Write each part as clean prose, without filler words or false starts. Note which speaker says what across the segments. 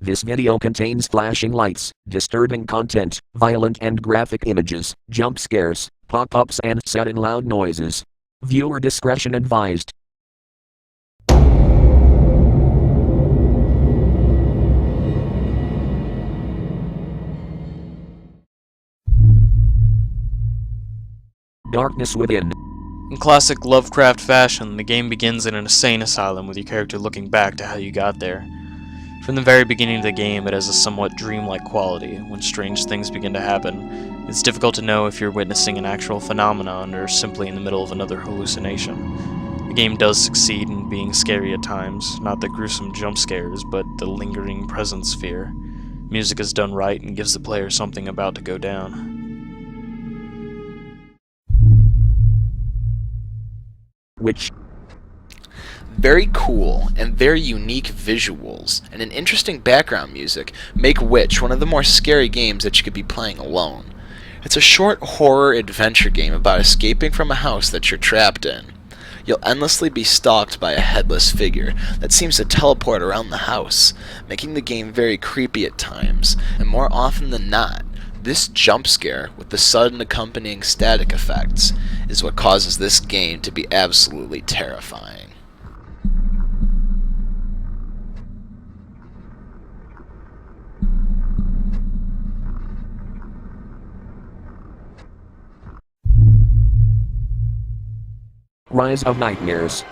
Speaker 1: This video contains flashing lights, disturbing content, violent and graphic images, jump scares, pop-ups and sudden loud noises. Viewer discretion advised. Darkness Within.
Speaker 2: In classic Lovecraft fashion, the game begins in an insane asylum with your character looking back to how you got there. From the very beginning of the game, it has a somewhat dreamlike quality. When strange things begin to happen, it's difficult to know if you're witnessing an actual phenomenon or simply in the middle of another hallucination. The game does succeed in being scary at times, not the gruesome jump scares, but the lingering presence fear. Music is done right and gives the player something about to go down.
Speaker 1: Which
Speaker 3: very cool and very unique visuals and an interesting background music make Witch one of the more scary games that you could be playing alone. It's a short horror adventure game about escaping from a house that you're trapped in. You'll endlessly be stalked by a headless figure that seems to teleport around the house, making the game very creepy at times, and more often than not, this jump scare, with the sudden accompanying static effects, is what causes this game to be absolutely terrifying.
Speaker 1: Rise of Nightmares.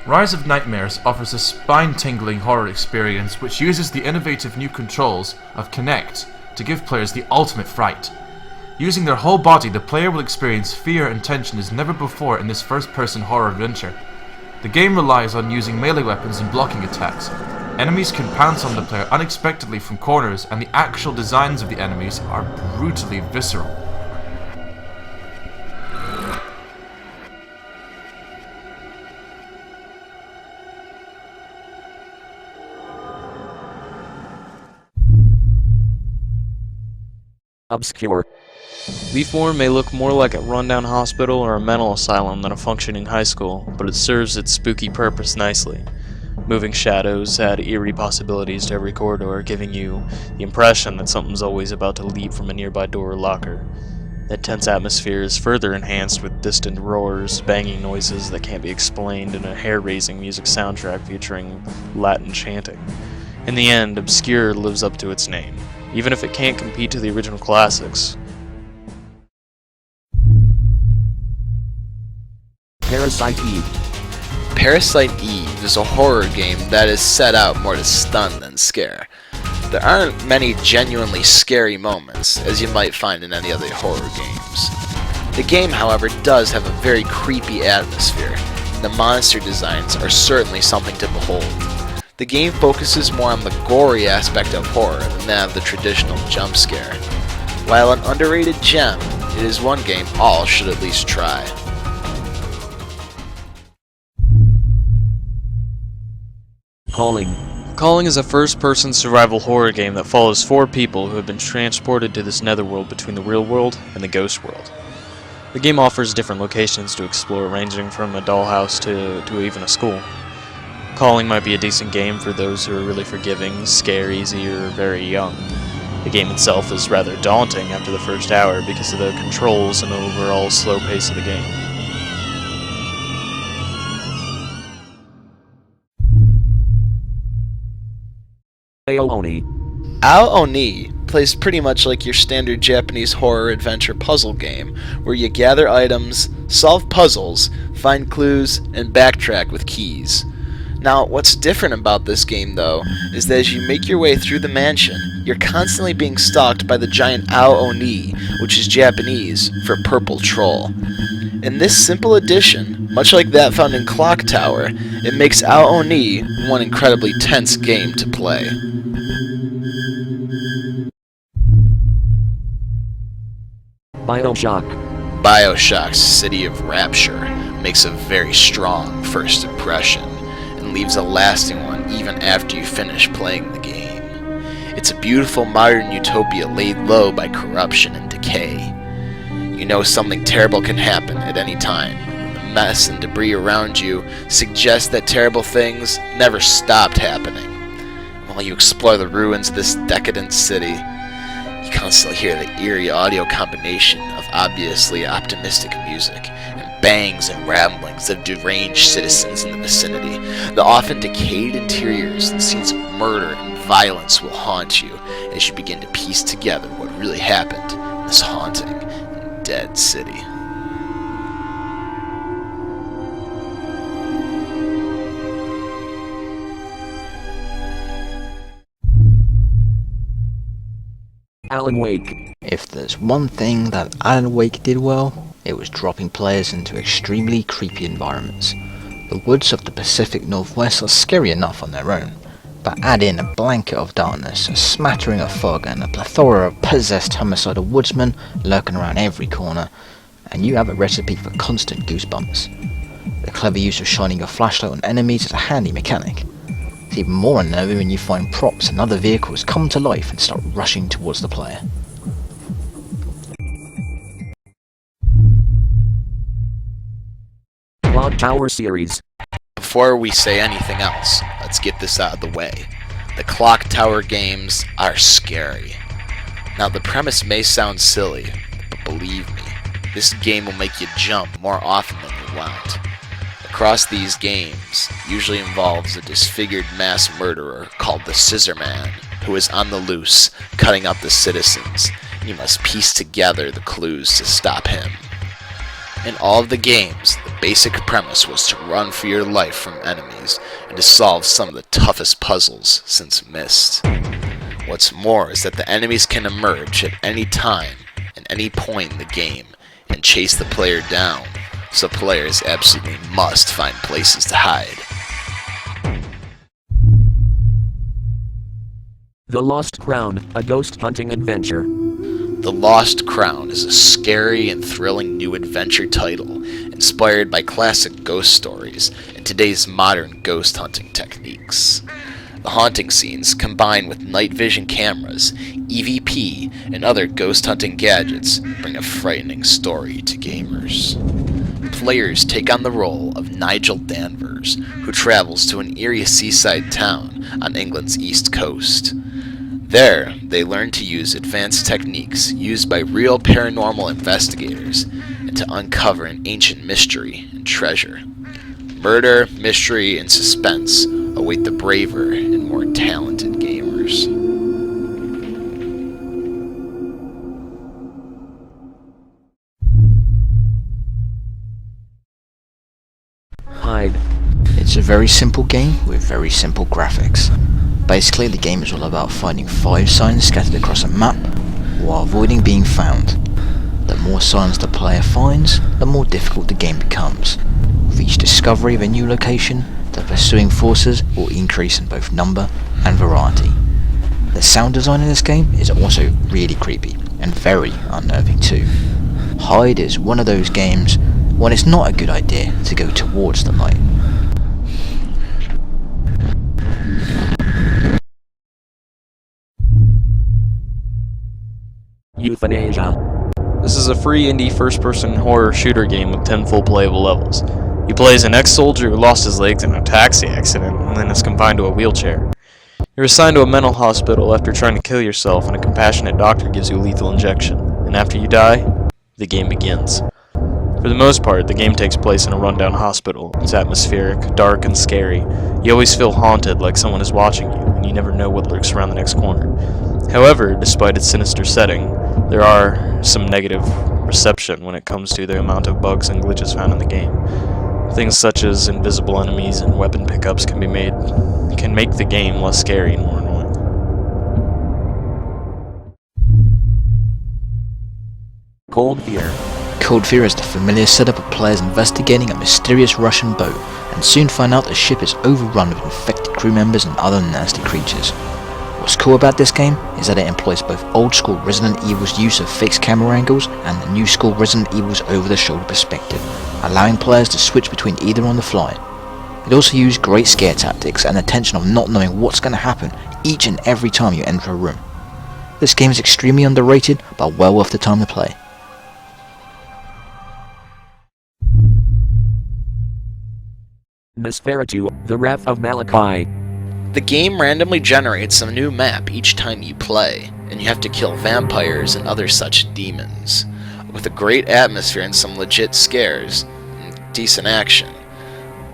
Speaker 4: Rise of Nightmares offers a spine-tingling horror experience which uses the innovative new controls of Kinect to give players the ultimate fright. Using their whole body, the player will experience fear and tension as never before in this first-person horror adventure. The game relies on using melee weapons and blocking attacks. Enemies can pounce on the player unexpectedly from corners, and the actual designs of the enemies are brutally visceral.
Speaker 1: Obscure.
Speaker 2: F.E.A.R may look more like a rundown hospital or a mental asylum than a functioning high school, but it serves its spooky purpose nicely. Moving shadows add eerie possibilities to every corridor, giving you the impression that something's always about to leap from a nearby door or locker. That tense atmosphere is further enhanced with distant roars, banging noises that can't be explained, and a hair-raising music soundtrack featuring Latin chanting. In the end, Obscure lives up to its name, even if it can't compete to the original classics.
Speaker 1: Parasite Eve.
Speaker 3: Parasite Eve is a horror game that is set out more to stun than scare. There aren't many genuinely scary moments, as you might find in any other horror games. The game, however, does have a very creepy atmosphere. The monster designs are certainly something to behold. The game focuses more on the gory aspect of horror than that of the traditional jump scare. While an underrated gem, it is one game all should at least try.
Speaker 1: Calling.
Speaker 2: Calling is a first-person survival horror game that follows 4 people who have been transported to this netherworld between the real world and the ghost world. The game offers different locations to explore, ranging from a dollhouse to even a school. Calling might be a decent game for those who are really forgiving, scare easy, or very young. The game itself is rather daunting after the first hour because of the controls and overall slow pace of the game.
Speaker 1: Ao-Oni.
Speaker 3: Ao-Oni plays pretty much like your standard Japanese horror adventure puzzle game, where you gather items, solve puzzles, find clues, and backtrack with keys. Now, what's different about this game, though, is that as you make your way through the mansion, you're constantly being stalked by the giant Ao-Oni, which is Japanese for purple troll. In this simple addition, much like that found in Clock Tower, it makes Ao-Oni one incredibly tense game to play.
Speaker 1: BioShock.
Speaker 3: BioShock's City of Rapture makes a very strong first impression, and leaves a lasting one even after you finish playing the game. It's a beautiful modern utopia laid low by corruption and decay. You know something terrible can happen at any time. The mess and debris around you suggest that terrible things never stopped happening. While you explore the ruins of this decadent city, you constantly hear the eerie audio combination of obviously optimistic music and bangs and ramblings of deranged citizens in the vicinity. The often decayed interiors and scenes of murder and violence will haunt you as you begin to piece together what really happened in this haunting and dead city.
Speaker 1: Alan Wake.
Speaker 5: If there's one thing that Alan Wake did well, it was dropping players into extremely creepy environments. The woods of the Pacific Northwest are scary enough on their own, but add in a blanket of darkness, a smattering of fog, and a plethora of possessed homicidal woodsmen lurking around every corner, and you have a recipe for constant goosebumps. The clever use of shining a flashlight on enemies is a handy mechanic. It's even more unnerving when you find props and other vehicles come to life and start rushing towards the player.
Speaker 1: Clock Tower series.
Speaker 3: Before we say anything else, let's get this out of the way. The Clock Tower games are scary. Now the premise may sound silly, but believe me, this game will make you jump more often than you want. Across these games usually involves a disfigured mass murderer called the Scissor Man, who is on the loose, cutting up the citizens, and you must piece together the clues to stop him. In all of the games, the basic premise was to run for your life from enemies and to solve some of the toughest puzzles since Myst. What's more is that the enemies can emerge at any time and any point in the game and chase the player down, so players absolutely must find places to hide.
Speaker 1: The Lost Crown, a ghost hunting adventure.
Speaker 3: The Lost Crown is a scary and thrilling new adventure title inspired by classic ghost stories and today's modern ghost hunting techniques. The haunting scenes, combined with night vision cameras, EVP, and other ghost hunting gadgets, bring a frightening story to gamers. Players take on the role of Nigel Danvers, who travels to an eerie seaside town on England's east coast. There, they learn to use advanced techniques used by real paranormal investigators and to uncover an ancient mystery and treasure. Murder, mystery, and suspense await the braver and more talented gamers.
Speaker 1: Hide.
Speaker 5: It's a very simple game with very simple graphics. Basically, the game is all about finding 5 signs scattered across a map while avoiding being found. The more signs the player finds, the more difficult the game becomes. With each discovery of a new location, the pursuing forces will increase in both number and variety. The sound design in this game is also really creepy and very unnerving too. Hide is one of those games when it's not a good idea to go towards the light.
Speaker 1: Euthanasia.
Speaker 2: This is a free indie first-person horror shooter game with 10 full playable levels. You play as an ex-soldier who lost his legs in a taxi accident and then is confined to a wheelchair. You're assigned to a mental hospital after trying to kill yourself, and a compassionate doctor gives you a lethal injection. And after you die, the game begins. For the most part, the game takes place in a rundown hospital. It's atmospheric, dark, and scary. You always feel haunted, like someone is watching you, and you never know what lurks around the next corner. However, despite its sinister setting, there are some negative reception when it comes to the amount of bugs and glitches found in the game. Things such as invisible enemies and weapon pickups can make the game less scary and more annoying.
Speaker 1: Cold Fear.
Speaker 5: Cold Fear is the familiar setup of players investigating a mysterious Russian boat and soon find out the ship is overrun with infected crew members and other nasty creatures. What's cool about this game is that it employs both old school Resident Evil's use of fixed camera angles and the new school Resident Evil's over-the-shoulder perspective, allowing players to switch between either on the fly. It also used great scare tactics and the tension of not knowing what's going to happen each and every time you enter a room. This game is extremely underrated, but well worth the time to play.
Speaker 1: Nosferatu, The Wrath of Malachi.
Speaker 3: The game randomly generates a new map each time you play, and you have to kill vampires and other such demons. With a great atmosphere and some legit scares, and decent action.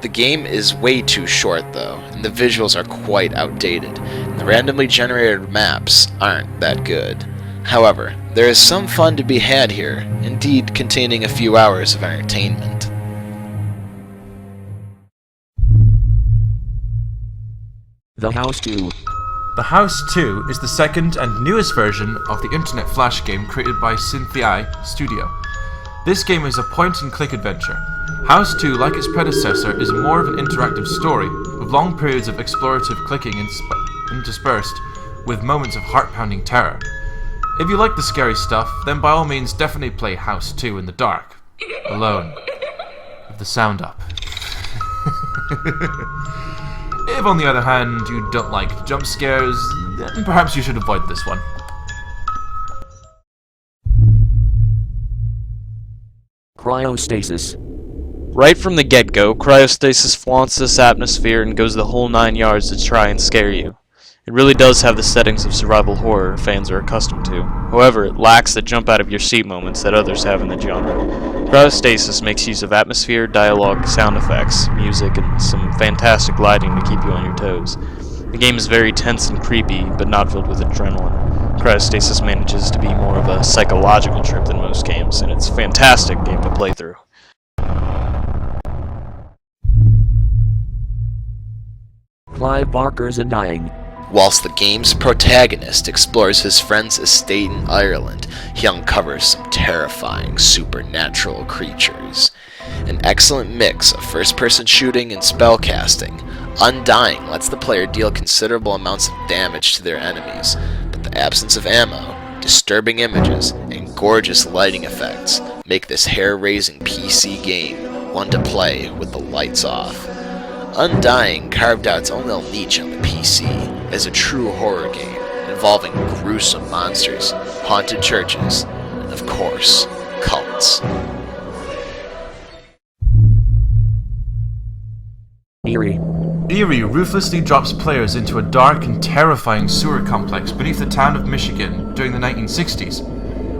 Speaker 3: The game is way too short though, and the visuals are quite outdated, and the randomly generated maps aren't that good. However, there is some fun to be had here, indeed containing a few hours of entertainment.
Speaker 1: The House 2.
Speaker 4: The House 2 is the second and newest version of the internet flash game created by F.E.A.R Studio. This game is a point-and-click adventure. House 2, like its predecessor, is more of an interactive story, with long periods of explorative clicking interspersed with moments of heart-pounding terror. If you like the scary stuff, then by all means definitely play House 2 in the dark, alone, with the sound up. If, on the other hand, you don't like jump scares, then perhaps you should avoid this one.
Speaker 1: Cryostasis.
Speaker 2: Right from the get-go, Cryostasis flaunts this atmosphere and goes the whole 9 yards to try and scare you. It really does have the settings of survival horror fans are accustomed to. However, it lacks the jump-out-of-your-seat moments that others have in the genre. Cryostasis makes use of atmosphere, dialogue, sound effects, music, and some fantastic lighting to keep you on your toes. The game is very tense and creepy, but not filled with adrenaline. Cryostasis manages to be more of a psychological trip than most games, and it's a fantastic game to play through.
Speaker 1: Clive Barker's Undying.
Speaker 3: Whilst the game's protagonist explores his friend's estate in Ireland, he uncovers some terrifying supernatural creatures. An excellent mix of first-person shooting and spellcasting, Undying lets the player deal considerable amounts of damage to their enemies, but the absence of ammo, disturbing images, and gorgeous lighting effects make this hair-raising PC game one to play with the lights off. Undying carved out its own little niche on the PC as a true horror game involving gruesome monsters, haunted churches, and of course, cults.
Speaker 1: Eerie.
Speaker 4: Eerie ruthlessly drops players into a dark and terrifying sewer complex beneath the town of Michigan during the 1960s.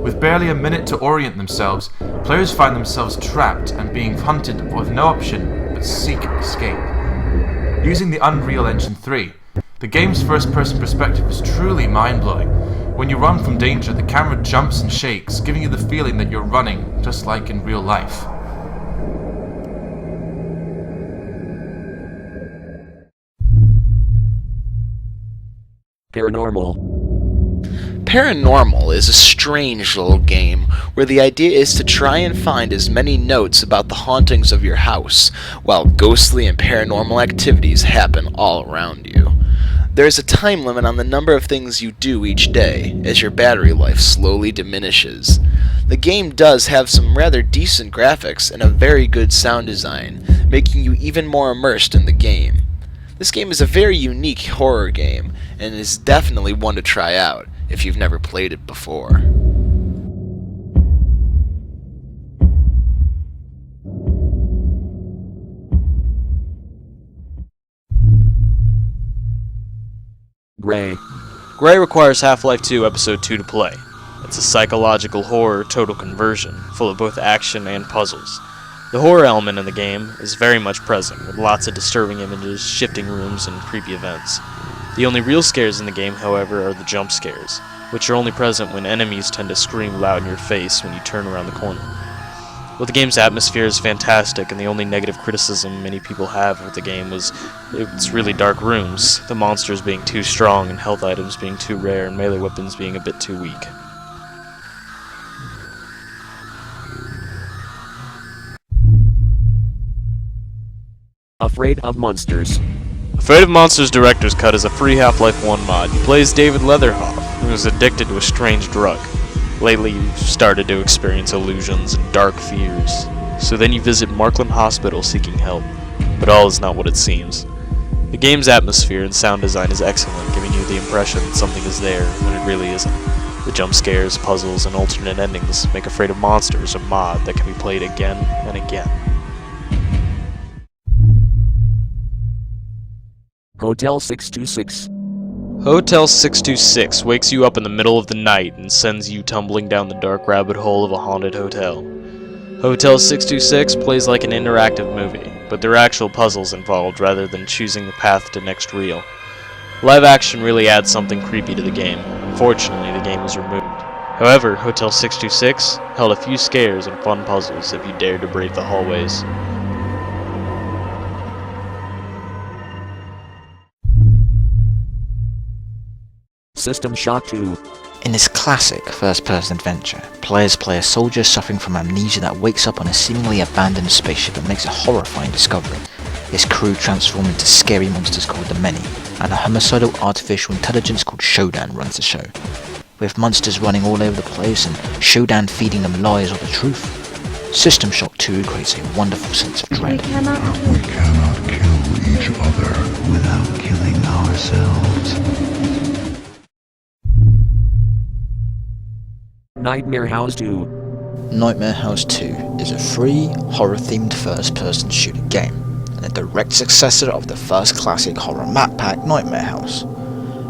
Speaker 4: With barely a minute to orient themselves, players find themselves trapped and being hunted with no option but seek escape. Using the Unreal Engine 3, the game's first-person perspective is truly mind-blowing. When you run from danger, the camera jumps and shakes, giving you the feeling that you're running, just like in real life.
Speaker 1: Paranormal.
Speaker 3: Paranormal is a strange little game where the idea is to try and find as many notes about the hauntings of your house, while ghostly and paranormal activities happen all around you. There is a time limit on the number of things you do each day, as your battery life slowly diminishes. The game does have some rather decent graphics and a very good sound design, making you even more immersed in the game. This game is a very unique horror game, and is definitely one to try out if you've never played it before.
Speaker 1: Gray.
Speaker 2: Gray requires Half-Life 2 Episode 2 to play. It's a psychological horror total conversion, full of both action and puzzles. The horror element in the game is very much present, with lots of disturbing images, shifting rooms, and creepy events. The only real scares in the game, however, are the jump scares, which are only present when enemies tend to scream loud in your face when you turn around the corner. Well, the game's atmosphere is fantastic, and the only negative criticism many people have with the game was its really dark rooms, the monsters being too strong and health items being too rare and melee weapons being a bit too weak.
Speaker 1: Afraid of Monsters.
Speaker 2: F.E.A.R Monsters Director's Cut is a free Half-Life 1 mod. You play as David Leatherhoff, who is addicted to a strange drug. Lately, you've started to experience illusions and dark fears. So then you visit Markland Hospital seeking help, but all is not what it seems. The game's atmosphere and sound design is excellent, giving you the impression that something is there when it really isn't. The jump scares, puzzles, and alternate endings make F.E.A.R Monsters a mod that can be played again and again.
Speaker 1: Hotel 626.
Speaker 2: Hotel 626 wakes you up in the middle of the night and sends you tumbling down the dark rabbit hole of a haunted hotel. Hotel 626 plays like an interactive movie, but there are actual puzzles involved rather than choosing the path to next reel. Live action really adds something creepy to the game. Unfortunately, the game was removed. However, Hotel 626 held a few scares and fun puzzles if you dared to brave the hallways.
Speaker 1: System Shock 2.
Speaker 5: In this classic first-person adventure, players play a soldier suffering from amnesia that wakes up on a seemingly abandoned spaceship and makes a horrifying discovery. His crew transform into scary monsters called the Many, and a homicidal artificial intelligence called Shodan runs the show. With monsters running all over the place and Shodan feeding them lies or the truth, System Shock 2 creates a wonderful sense of dread.
Speaker 6: We cannot kill each other without killing ourselves.
Speaker 1: Nightmare House 2.
Speaker 5: Nightmare House 2 is a free, horror-themed first-person shooter game, and a direct successor of the first classic horror map pack Nightmare House.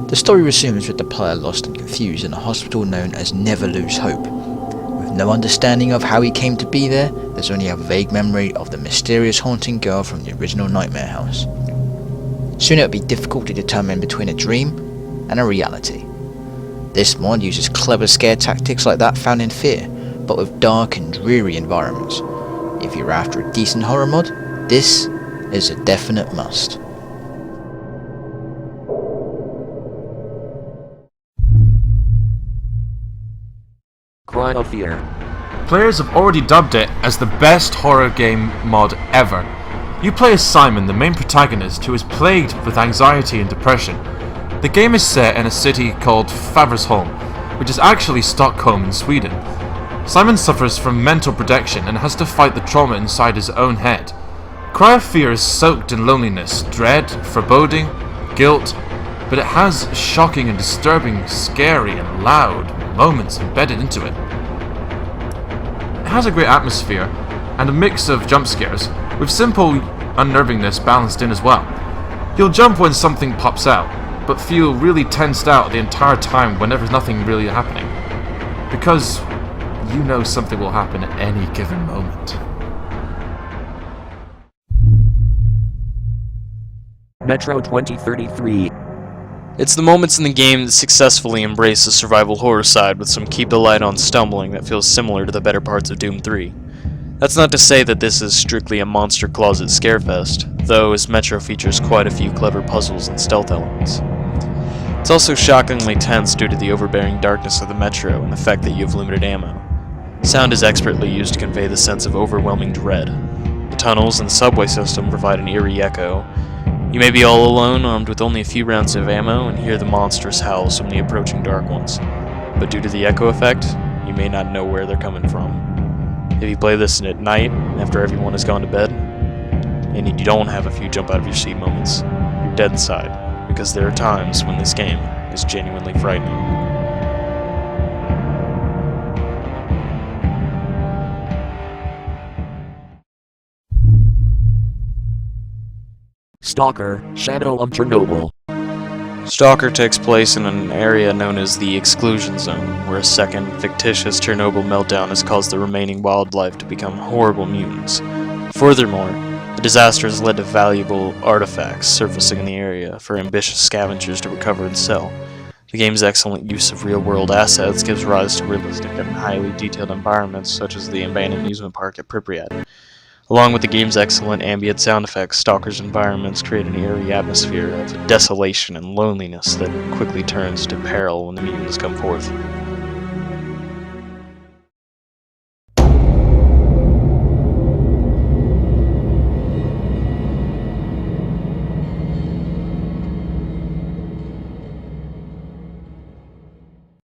Speaker 5: The story resumes with the player lost and confused in a hospital known as Never Lose Hope. With no understanding of how he came to be there, there's only a vague memory of the mysterious haunting girl from the original Nightmare House. Soon it would be difficult to determine between a dream and a reality. This mod uses clever scare tactics like that found in F.E.A.R, but with dark and dreary environments. If you're after a decent horror mod, this is a definite must.
Speaker 1: Cry of F.E.A.R.
Speaker 4: Players have already dubbed it as the best horror game mod ever. You play as Simon, the main protagonist, who is plagued with anxiety and depression. The game is set in a city called F.E.A.R's, which is actually Stockholm in Sweden. Simon suffers from mental projection and has to fight the trauma inside his own head. Cry of F.E.A.R is soaked in loneliness, dread, foreboding, guilt, but it has shocking and disturbing, scary and loud moments embedded into it. It has a great atmosphere and a mix of jump scares, with simple unnervingness balanced in as well. You'll jump when something pops out, but feel really tensed out the entire time whenever nothing really happening, because you know something will happen at any given moment.
Speaker 1: Metro 2033.
Speaker 2: It's the moments in the game that successfully embrace the survival horror side with some keep the light on stumbling that feels similar to the better parts of Doom 3. That's not to say that this is strictly a monster closet scarefest, though as Metro features quite a few clever puzzles and stealth elements. It's also shockingly tense due to the overbearing darkness of the Metro and the fact that you have limited ammo. Sound is expertly used to convey the sense of overwhelming dread. The tunnels and the subway system provide an eerie echo. You may be all alone, armed with only a few rounds of ammo, and hear the monstrous howls from the approaching dark ones. But due to the echo effect, you may not know where they're coming from. If you play this at night, after everyone has gone to bed, and you don't have a few jump out of your seat moments, you're dead inside, because there are times when this game is genuinely frightening.
Speaker 1: Stalker, Shadow of Chernobyl.
Speaker 2: Stalker takes place in an area known as the Exclusion Zone, where a second, fictitious Chernobyl meltdown has caused the remaining wildlife to become horrible mutants. Furthermore, the disaster has led to valuable artifacts surfacing in the area for ambitious scavengers to recover and sell. The game's excellent use of real-world assets gives rise to realistic and highly detailed environments such as the abandoned amusement park at Pripyat. Along with the game's excellent ambient sound effects, Stalker's environments create an eerie atmosphere of desolation and loneliness that quickly turns to peril when the mutants come forth.